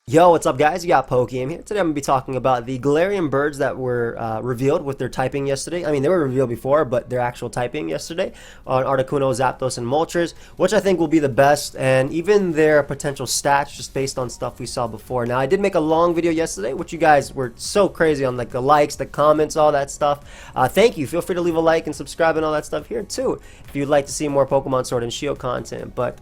Yo, what's up guys? You got Pokegame here. Today I'm going to be talking about the Galarian birds that were revealed with their typing yesterday. I mean, they were revealed before, but their actual typing yesterday on Articuno, Zapdos, and Moltres, which I think will be the best, and even their potential stats just based on stuff we saw before. Now, I did make a long video yesterday, which you guys were so crazy on, like the likes, the comments, all that stuff. Thank you. Feel free to leave a like and subscribe and all that stuff here too if you'd like to see more Pokemon Sword and Shield content. But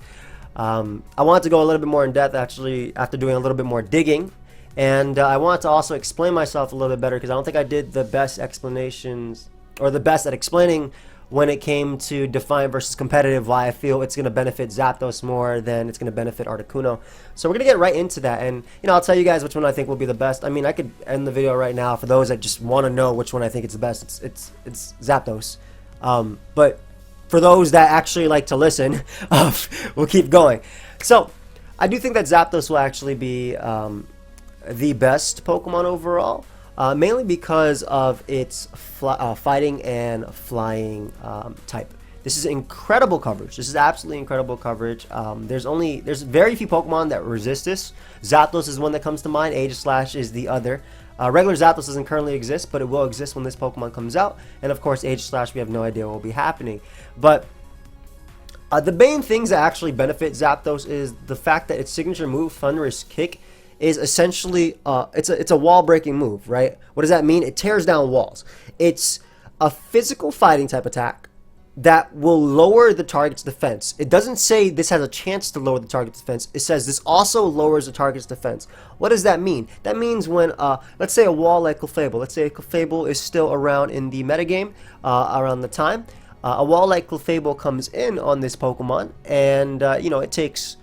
I wanted to go a little bit more in depth actually after doing a little bit more digging, and I wanted to also explain myself a little bit better because I don't think I did the best explanations or the best at explaining when it came to Defiant versus competitive, why I feel it's going to benefit Zapdos more than it's going to benefit Articuno. So we're going to get right into that, and I'll tell you guys which one I think will be the best. I mean, I could end the video right now for those that just want to know which one I think is the best. It's Zapdos, but for those that actually like to listen, we'll keep going. So, I do think that Zapdos will actually be the best Pokemon overall, mainly because of its fighting and flying type. This is incredible coverage. This is absolutely incredible coverage. There's very few Pokemon that resist this. Zapdos is one that comes to mind. Aegislash is the other. Regular Zapdos doesn't currently exist, but it will exist when this Pokemon comes out. And of course, Aegislash, we have no idea what will be happening. But the main things that actually benefit Zapdos is the fact that its signature move, Thunderous Kick, is essentially it's a wall-breaking move, right? What does that mean? It tears down walls. It's a physical fighting type attack that will lower the target's defense. It doesn't say this has a chance to lower the target's defense. It says this also lowers the target's defense. What does that mean? That means when, let's say a wall like Clefable, let's say Clefable is still around in the metagame around the time, a wall like Clefable comes in on this Pokemon, and it takes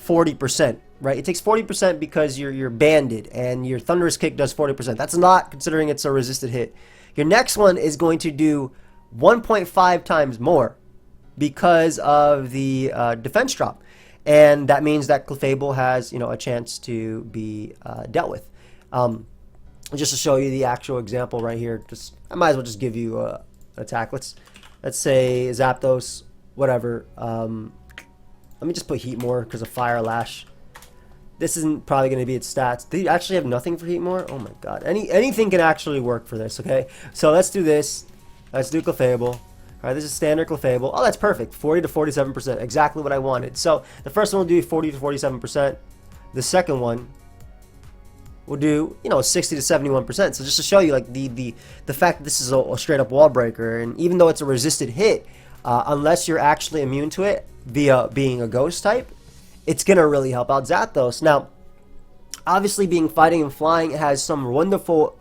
40%, right? It takes 40% because you're banded, and your Thunderous Kick does 40%. That's not considering it's a resisted hit. Your next one is going to do 1.5 times more because of the defense drop, and that means that Clefable has a chance to be dealt with. Just to show you the actual example right here, I might as well just give you an attack. Let's say Zapdos, whatever. Let me just put Heatmore because of Fire Lash. This isn't probably going to be its stats. They actually have nothing for Heatmore. Oh my god, anything can actually work for this. Okay, so let's do this. Let's do Clefable. Alright, this is standard Clefable. Oh, that's perfect. 40 to 47%. Exactly what I wanted. So, the first one will do 40 to 47%. The second one will do, 60 to 71%. So, just to show you, like, the fact that this is a straight up wall breaker, and even though it's a resisted hit, unless you're actually immune to it via being a ghost type, it's going to really help out Zapdos. Now, obviously, being fighting and flying has some wonderful,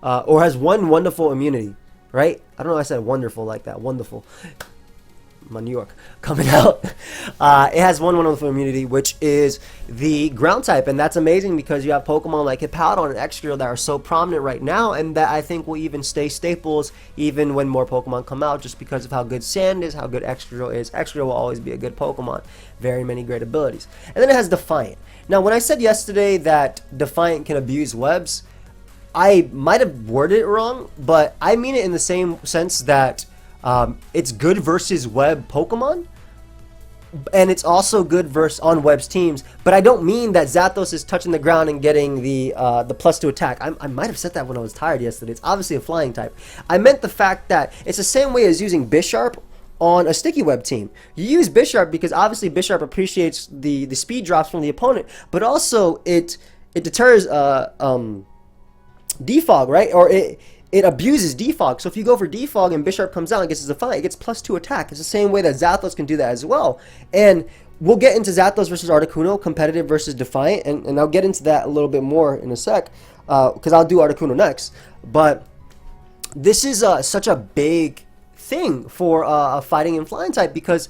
or has one wonderful immunity. Right? I don't know why I said wonderful like that. Wonderful. My New York coming out. It has one wonderful immunity, which is the ground type. And that's amazing because you have Pokemon like Hippowdon and Excadrill that are so prominent right now, and that I think will even stay staples even when more Pokemon come out, just because of how good Sand is, how good Excadrill is. Excadrill will always be a good Pokemon. Very many great abilities. And then it has Defiant. Now, when I said yesterday that Defiant can abuse webs, I might have worded it wrong, but I mean it in the same sense that it's good versus web Pokemon, and it's also good versus on web's teams. But I don't mean that Zapdos is touching the ground and getting the +2 attack. I might have said that when I was tired yesterday. It's obviously a flying type. I meant the fact that it's the same way as using Bisharp on a sticky web team. You use Bisharp because obviously Bisharp appreciates the speed drops from the opponent, but also it deters defog, right? Or it abuses defog. So if you go for defog and Bisharp comes out and gets Defiant, it gets +2 attack. It's the same way that Zapdos can do that as well. And we'll get into Zapdos versus Articuno, competitive versus Defiant, and I'll get into that a little bit more in a sec, because I'll do Articuno next. But this is such a big thing for a fighting and flying type, because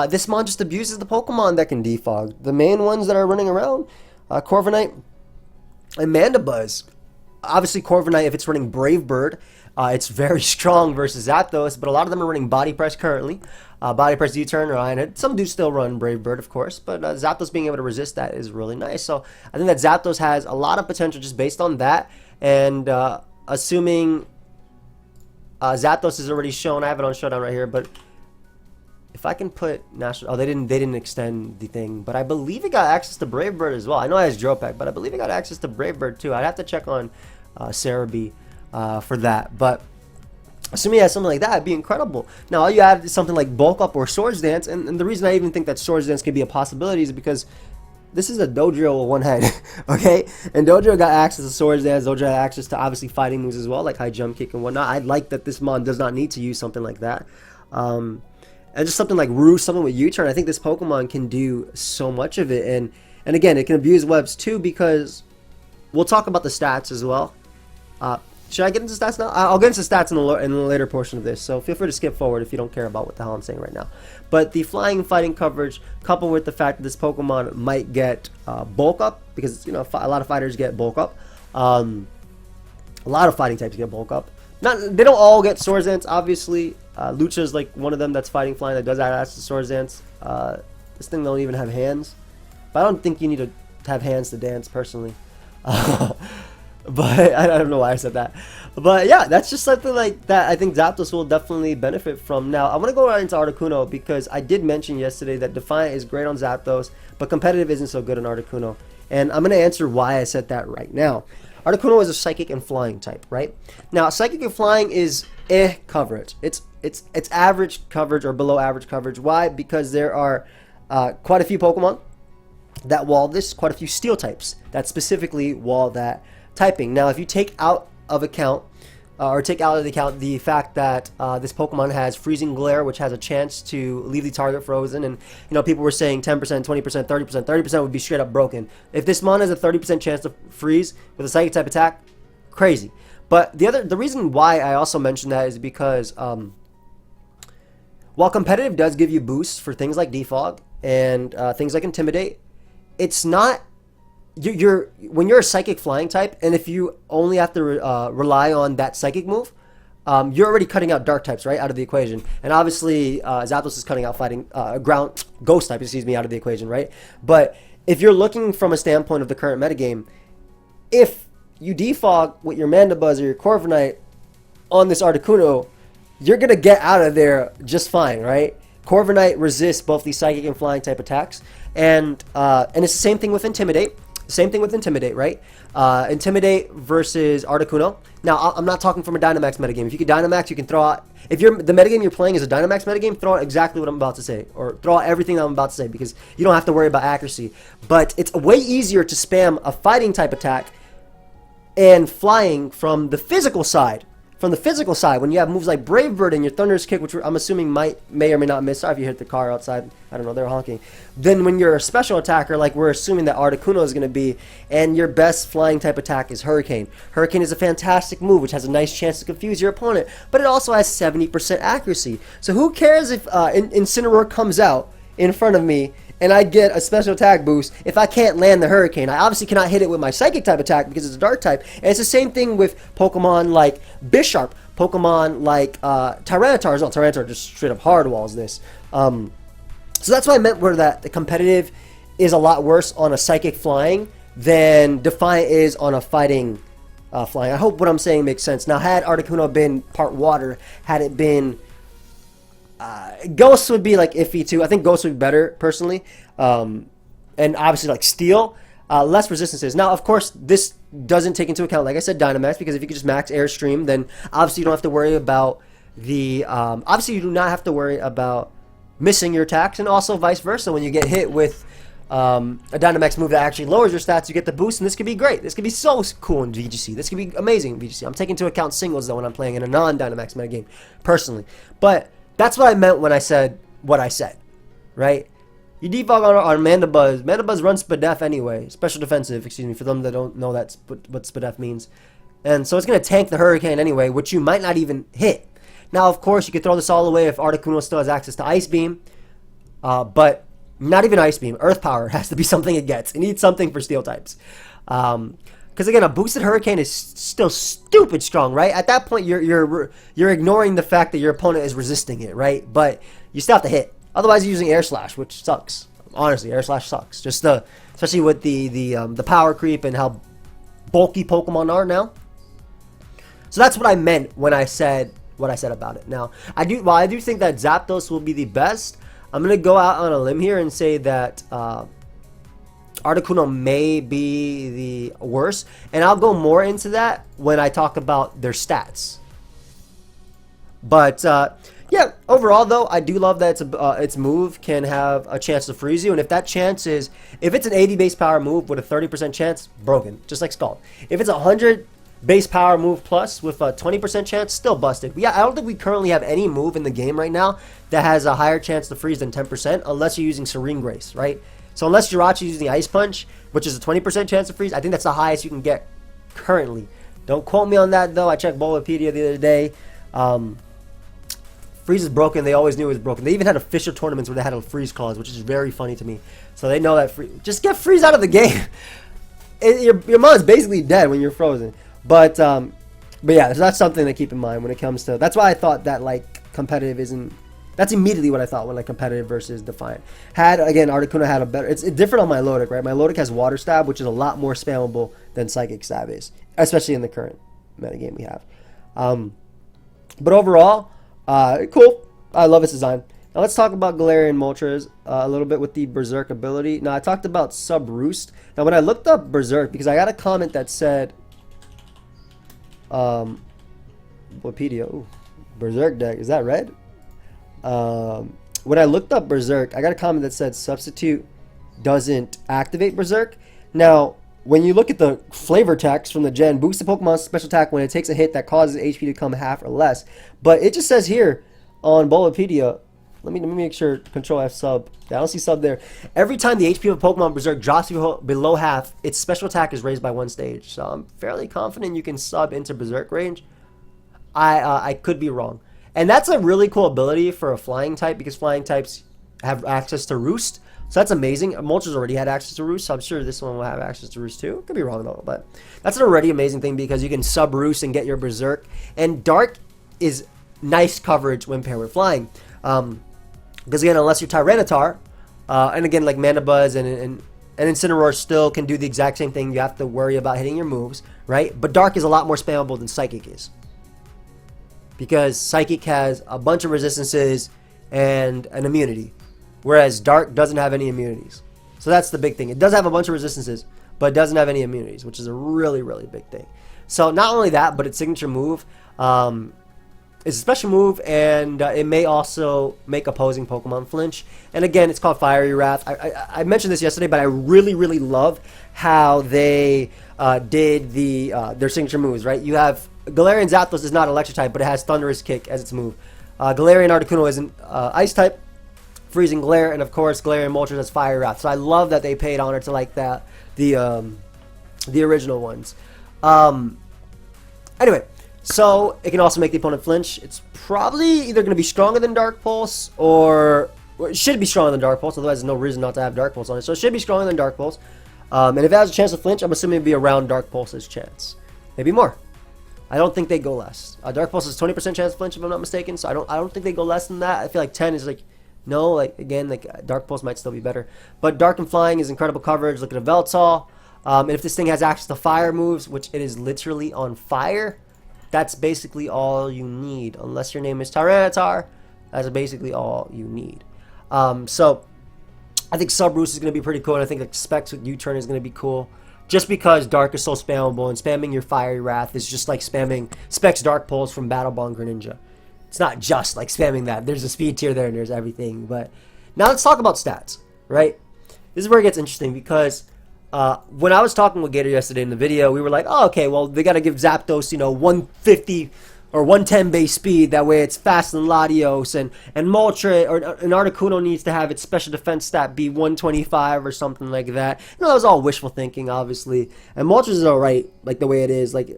this mon just abuses the Pokemon that can defog. The main ones that are running around, Corviknight and Mandibuzz. Obviously, Corviknight, if it's running Brave Bird, it's very strong versus Zapdos, but a lot of them are running Body Press currently. Body Press U-Turn or Iron Head. Some do still run Brave Bird, of course, but Zapdos being able to resist that is really nice. So I think that Zapdos has a lot of potential just based on that, and assuming Zapdos is already shown. I have it on Showdown right here, but if I can put national, they didn't extend the thing, but I believe it got access to Brave Bird as well. I know it has Dropek, but I believe it got access to Brave Bird too. I'd have to check on Cerebi for that, but assuming it has something like that, it'd be incredible. Now, all you add is something like Bulk Up or Swords Dance, and the reason I even think that Swords Dance could be a possibility is because this is a Dodrio with one head, okay? And Dodrio got access to Swords Dance. Dodrio had access to obviously fighting moves as well, like high jump kick and whatnot. I'd like that this mon does not need to use something like that. And just something like Roost, something with U-turn. I think this Pokemon can do so much of it. And again, it can abuse webs too, because we'll talk about the stats as well. Should I get into stats now? I'll get into stats in the later portion of this, so feel free to skip forward if you don't care about what the hell I'm saying right now. But the flying fighting coverage, coupled with the fact that this Pokemon might get bulk up, because you know a lot of fighters get bulk up. A lot of fighting types get bulk up. They don't all get Swords Dance, obviously. Lucha is like one of them that's fighting flying that does add access to Swords Dance. This thing don't even have hands, but I don't think you need to have hands to dance personally. But I don't know why I said that. But yeah, that's just something like that I think Zapdos will definitely benefit from. Now, I want to go right into Articuno because I did mention yesterday that Defiant is great on Zapdos, but competitive isn't so good on Articuno. And I'm going to answer why I said that right now. Articuno is a Psychic and Flying type, right? Now, Psychic and Flying is coverage. It's average coverage or below average coverage. Why? Because there are quite a few Pokemon that wall this, quite a few Steel types that specifically wall that typing. Now, if you take out of account the fact that this Pokemon has Freezing Glare, which has a chance to leave the target frozen, and you know people were saying 10%, 20%, 30%. 30% would be straight up broken. If this mon has a 30% chance to freeze with a Psychic type attack, crazy. But the reason why I also mentioned that is because while competitive does give you boosts for things like Defog and things like Intimidate, it's not. When you're a Psychic Flying type, and if you only have to rely on that Psychic move, you're already cutting out Dark types, right, out of the equation. And obviously, Zapdos is cutting out fighting Ghost type, out of the equation, right? But if you're looking from a standpoint of the current metagame, if you defog with your Mandibuzz or your Corviknight on this Articuno, you're gonna get out of there just fine, right? Corviknight resists both the Psychic and Flying type attacks, and it's the same thing with Intimidate. Same thing with Intimidate, right? Intimidate versus Articuno. Now, I'm not talking from a Dynamax metagame. If you can Dynamax, you can throw out... If the metagame you're playing is a Dynamax metagame, throw out exactly what I'm about to say. Or throw out everything that I'm about to say, because you don't have to worry about accuracy. But it's way easier to spam a fighting type attack and flying from the physical side. From the physical side, when you have moves like Brave Bird and your Thunderous Kick, which I'm assuming may or may not miss. Sorry if you hit the car outside. I don't know, they're honking. Then when you're a special attacker, like we're assuming that Articuno is going to be, and your best flying type attack is Hurricane. Hurricane is a fantastic move, which has a nice chance to confuse your opponent, but it also has 70% accuracy. So who cares if Incineroar comes out in front of me and I get a special attack boost if I can't land the Hurricane? I obviously cannot hit it with my Psychic type attack because it's a Dark type. And it's the same thing with Pokemon like Bisharp, Pokemon like Tyranitar as well. Tyranitar just straight up hard walls this. So that's what I meant where that the competitive is a lot worse on a Psychic Flying than Defiant is on a fighting flying. I hope what I'm saying makes sense. Now, had Articuno been part water, had it been... Ghost would be like iffy too. I think Ghost would be better personally, and obviously like Steel, less resistances. Now, of course, this doesn't take into account, like I said, Dynamax, because if you could just max Airstream, then obviously you don't have to worry about the. Obviously, you do not have to worry about missing your attacks, and also vice versa. When you get hit with a Dynamax move that actually lowers your stats, you get the boost, and this could be great. This could be so cool in VGC. This could be amazing in VGC. I'm taking into account singles though when I'm playing in a non-Dynamax metagame, personally, but. That's what I meant when I said what I said, right? You defog on Mandibuzz. Mandibuzz runs Spadef anyway. Special defensive, excuse me, for them that don't know that's what Spadef means. And so it's going to tank the Hurricane anyway, which you might not even hit. Now, of course, you could throw this all away if Articuno still has access to Ice Beam. But not even Ice Beam. Earth Power has to be something it gets. It needs something for Steel types. Because again, a boosted Hurricane is still stupid strong, right? At that point, you're ignoring the fact that your opponent is resisting it, right? But you still have to hit. Otherwise, you're using Air Slash, which sucks. Honestly, Air Slash sucks. Just especially with the power creep and how bulky Pokemon are now. So that's what I meant when I said what I said about it. Now, while I do think that Zapdos will be the best, I'm going to go out on a limb here and say that Articuno may be the worst. And I'll go more into that when I talk about their stats. But, yeah, overall, though, I do love that its move can have a chance to freeze you. And if that chance is, if it's an 80 base power move with a 30% chance, broken, just like Scald. If it's a 100 base power move plus with a 20% chance, still busted. I don't think we currently have any move in the game right now that has a higher chance to freeze than 10%, unless you're using Serene Grace, right? So unless Jirachi's using Ice Punch, which is a 20% chance to freeze, I think that's the highest you can get currently. Don't quote me on that, though. I checked Bulbapedia the other day. Freeze is broken. They always knew it was broken. They even had official tournaments where they had a freeze clause, which is very funny to me. So they know that just get freeze out of the game. Your mon's basically dead when you're frozen. But yeah, so that's something to keep in mind when it comes to. That's why I thought that like competitive isn't. That's immediately what I thought when like competitive versus Defiant. Again, Articuno had a better. It's different on my Milotic, right? My Milotic has Water Stab, which is a lot more spammable than Psychic Stab is, especially in the current metagame we have. But overall, cool. I love its design. Now let's talk about Galarian Moltres a little bit with the Berserk ability. Now I talked about Sub Roost. Now when I looked up Berserk, because I got a comment that said, Wikipedia, ooh, Berserk deck, is that red? When I looked up Berserk, I got a comment that said Substitute doesn't activate Berserk. Now, when you look at the flavor text from the gen, boosts the Pokemon's special attack when it takes a hit that causes HP to come half or less. But it just says here on Bulbapedia, let me make sure, Control F sub. I don't see sub there. Every time the HP of a Pokemon Berserk drops below half, its special attack is raised by 1 stage. So I'm fairly confident you can sub into Berserk range. I could be wrong. And that's a really cool ability for a flying type, because flying types have access to Roost. So that's amazing. Moltres already had access to Roost, so I'm sure this one will have access to Roost too. Could be wrong though, but that's an already amazing thing because you can sub Roost and get your Berserk. And Dark is nice coverage when paired with flying. Because again, unless you're Tyranitar, and again, like Mana Buzz and Incineroar still can do the exact same thing. You have to worry about hitting your moves, right? But Dark is a lot more spammable than Psychic is. Because Psychic has a bunch of resistances and an immunity. Whereas Dark doesn't have any immunities. So that's the big thing. It does have a bunch of resistances, but it doesn't have any immunities, which is a really, really big thing. So not only that, but its signature move is a special move, and it may also make opposing Pokemon flinch. And again, it's called Fiery Wrath. I mentioned this yesterday, but I really, really love how they did their signature moves, right? You have Galarian Zapdos is not Electric type, but it has Thunderous Kick as its move. Galarian Articuno is an Ice type, Freezing Glare, and of course Galarian Moltres has Fire Wrath. So I love that they paid honor to like that the original ones. Anyway, so it can also make the opponent flinch. It's probably either going to be stronger than Dark Pulse, or it should be stronger than Dark Pulse. Otherwise, there's no reason not to have Dark Pulse on it. So it should be stronger than Dark Pulse. And if it has a chance to flinch, I'm assuming it'd be around Dark Pulse's chance, maybe more. I don't think they go less. Dark Pulse is 20% chance to flinch, if I'm not mistaken. So I don't think they go less than that. I feel like 10 is like. No, like again, like Dark Pulse might still be better. But Dark and Flying is incredible coverage. Look at a Veltal. And if this thing has access to fire moves, which it is literally on fire, that's basically all you need. Unless your name is Tyranitar, that's basically all you need. So I think Sub Roost is going to be pretty cool. And I think like Specs with U-Turn is going to be cool. Just because Dark is so spammable, and spamming your Fiery Wrath is just like spamming Specs Dark Pulse from Battle Bond Greninja. It's not just like spamming that. There's a speed tier there and there's everything. But now let's talk about stats, right? This is where it gets interesting because when I was talking with Gator yesterday in the video, we were like, oh, okay, well, they got to give Zapdos, 150 or 110 base speed. That way it's faster than Latios. And Moltres or an Articuno needs to have its special defense stat be 125 or something like that. That was all wishful thinking, obviously. And Moltres is all right, like the way it is. Like,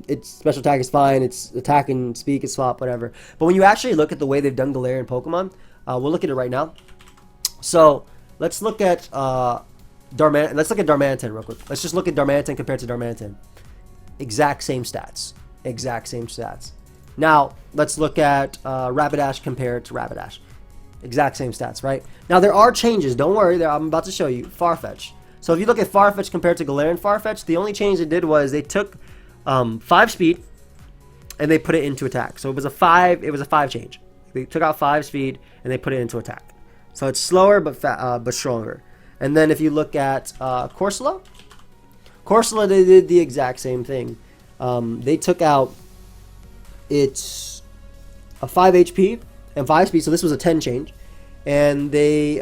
its special attack is fine, its attack and speed is swap, whatever. But when you actually look at the way they've done Galarian Pokemon, we'll look at it right now. So let's look at Let's look at Darmanitan real quick. Let's just look at Darmanitan compared to Darmanitan. Exact same stats. Exact same stats. Now let's look at Rapidash compared to Rapidash. Exact same stats, right? Now there are changes. Don't worry, I'm about to show you. Farfetch. So if you look at Farfetch compared to Galarian Farfetch, the only change they did was they took 5 speed, and they put it into attack. So it was a 5 change. They took out 5 speed and they put it into attack. So it's slower but stronger. And then if you look at Corsola, they did the exact same thing. They took out its a 5 HP and 5 speed, so this was a 10 change, and they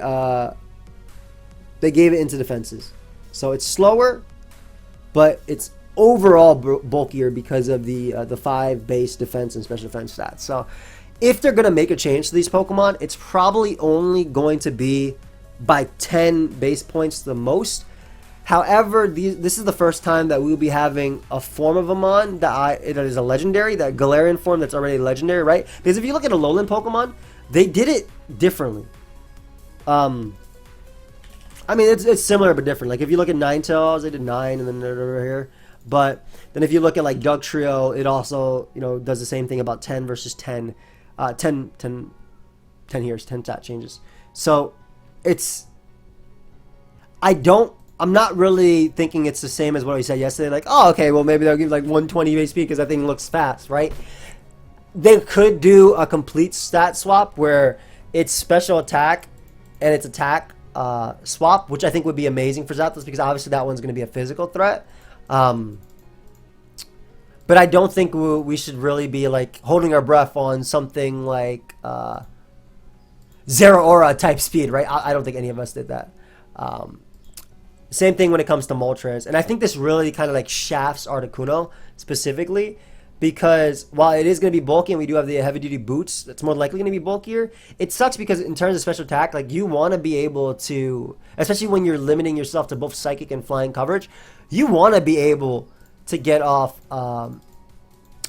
gave it into defenses. So it's slower, but it's overall bulkier because of the 5 base defense and special defense stats. So if they're gonna make a change to these Pokemon, it's probably only going to be by 10 base points the most. However, this is the first time that we'll be having a form of a Mon that is a legendary, that Galarian form that's already legendary, right? Because if you look at a Alolan Pokemon, they did it differently. I mean, it's similar but different. Like if you look at Ninetales, they did 9 and then they're over here. But then if you look at like Dugtrio, it also, you know, does the same thing about 10 versus 10. 10 stat changes. So it's, I'm not really thinking it's the same as what we said yesterday. Like, oh, okay, well, maybe they'll give like 120 base speed because that thing looks fast, right? They could do a complete stat swap where it's special attack and it's attack swap, which I think would be amazing for Zapdos because obviously that one's going to be a physical threat. But I don't think we should really be like holding our breath on something like Zeraora type speed, right? I don't think any of us did that. Same thing when it comes to Moltres. And I think this really kind of like shafts Articuno specifically because while it is going to be bulky and we do have the heavy duty boots, that's more likely going to be bulkier. It sucks because in terms of special attack, like you want to be able to, especially when you're limiting yourself to both psychic and flying coverage, you want to be able to get off or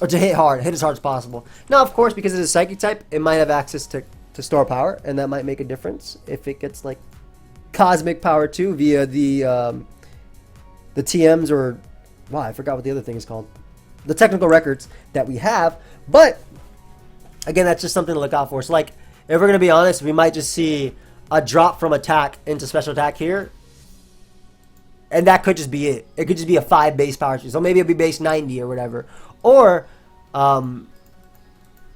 to hit as hard as possible. Now, of course, because it's a psychic type, it might have access to store power, and that might make a difference if it gets like cosmic power too via the TMs or wow, I forgot what the other thing is called, the technical records that we have. But again, that's just something to look out for. So like if we're gonna be honest, we might just see a drop from attack into special attack here, and that could just be it. It could just be a 5 base power speed, so maybe it'll be base 90 or whatever, or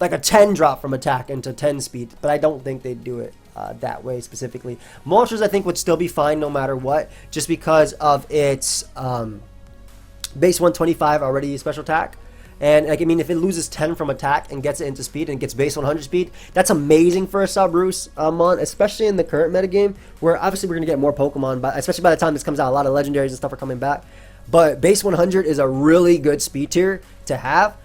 like a 10 drop from attack into 10 speed, but I don't think they'd do it that way specifically. Moltres I think would still be fine no matter what, just because of its base 125 already special attack. And like, I mean, if it loses 10 from attack and gets it into speed and gets base 100 speed, that's amazing for a Sabrus Mon, especially in the current metagame, where obviously we're going to get more Pokemon, but especially by the time this comes out, a lot of legendaries and stuff are coming back. But base 100 is a really good speed tier to have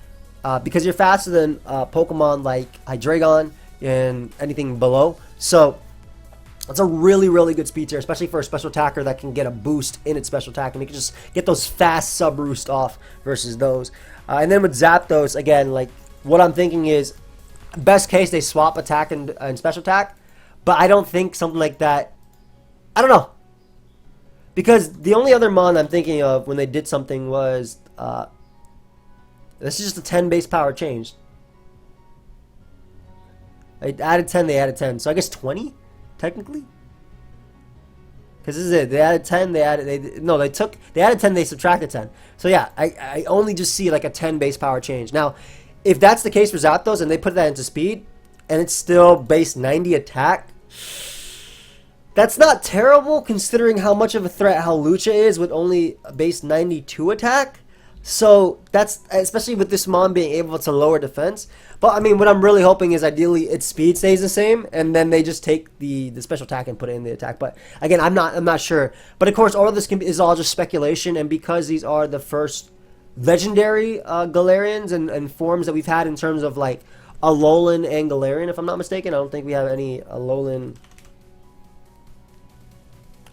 because you're faster than Pokemon like Hydreigon and anything below. So it's a really, really good speed tier, especially for a special attacker that can get a boost in its special attack, and you can just get those fast sub-roost off versus those. And then with Zapdos, again, like what I'm thinking is, best case they swap attack and special attack, but I don't think something like that. I don't know, because the only other Mon I'm thinking of when they did something was this is just a 10 base power change. They added 10, they added 10, so I guess 20 technically. Because this is it. They added 10, they added 10, they subtracted 10. So yeah, I only just see like a 10 base power change. Now, if that's the case for Zapdos and they put that into speed and it's still base 90 attack, that's not terrible considering how much of a threat Hawlucha is with only base 92 attack. So that's, especially with this Mon being able to lower defense. But I mean, what I'm really hoping is ideally its speed stays the same, and then they just take the special attack and put it in the attack. But again, I'm not sure. But of course, all of this is all just speculation, and because these are the first legendary Galarians and forms that we've had in terms of like Alolan and Galarian, if I'm not mistaken, I don't think we have any Alolan.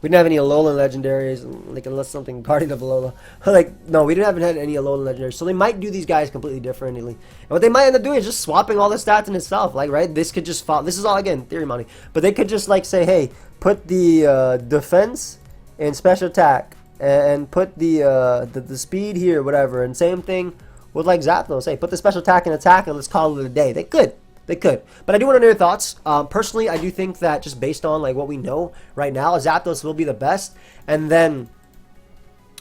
We didn't have any Alolan legendaries, like unless something Guardian of Alola. Like, no, we haven't had any Alolan legendaries. So they might do these guys completely differently. And what they might end up doing is just swapping all the stats in itself. Like, right, this could just follow. This is all, again, theory money. But they could just, like, say, hey, put the defense and special attack. And put the speed here, whatever. And same thing with, like, Zapdos. Hey, put the special attack and attack and let's call it a day. They could. They could. But I do want to know your thoughts. Personally, I do think that just based on like what we know right now, Zapdos will be the best. And then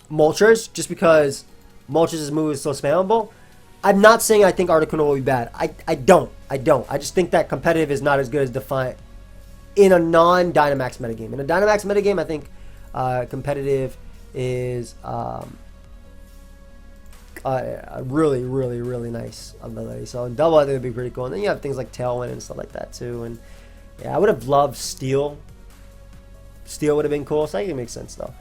Moltres, just because Moltres' move is so spammable. I'm not saying I think Articuno will be bad. I don't. I just think that competitive is not as good as Defiant in a non-Dynamax metagame. In a Dynamax metagame, I think competitive is a really, really, really nice ability. So in double, I think it'd be pretty cool. And then you have things like Tailwind and stuff like that too. And yeah, I would have loved Steel. Steel would have been cool. So I think it makes sense though.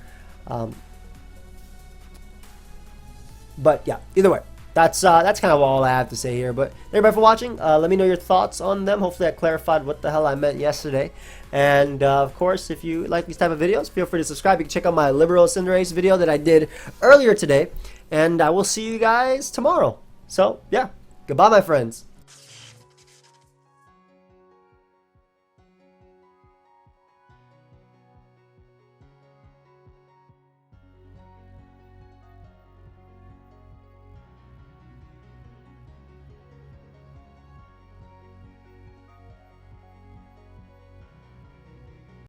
But yeah, either way, that's kind of all I have to say here. But everybody for watching. Let me know your thoughts on them. Hopefully I clarified what the hell I meant yesterday. And of course, if you like these type of videos, feel free to subscribe. You can check out my Liberal Cinderace video that I did earlier today. And I will see you guys tomorrow. So yeah, goodbye my friends.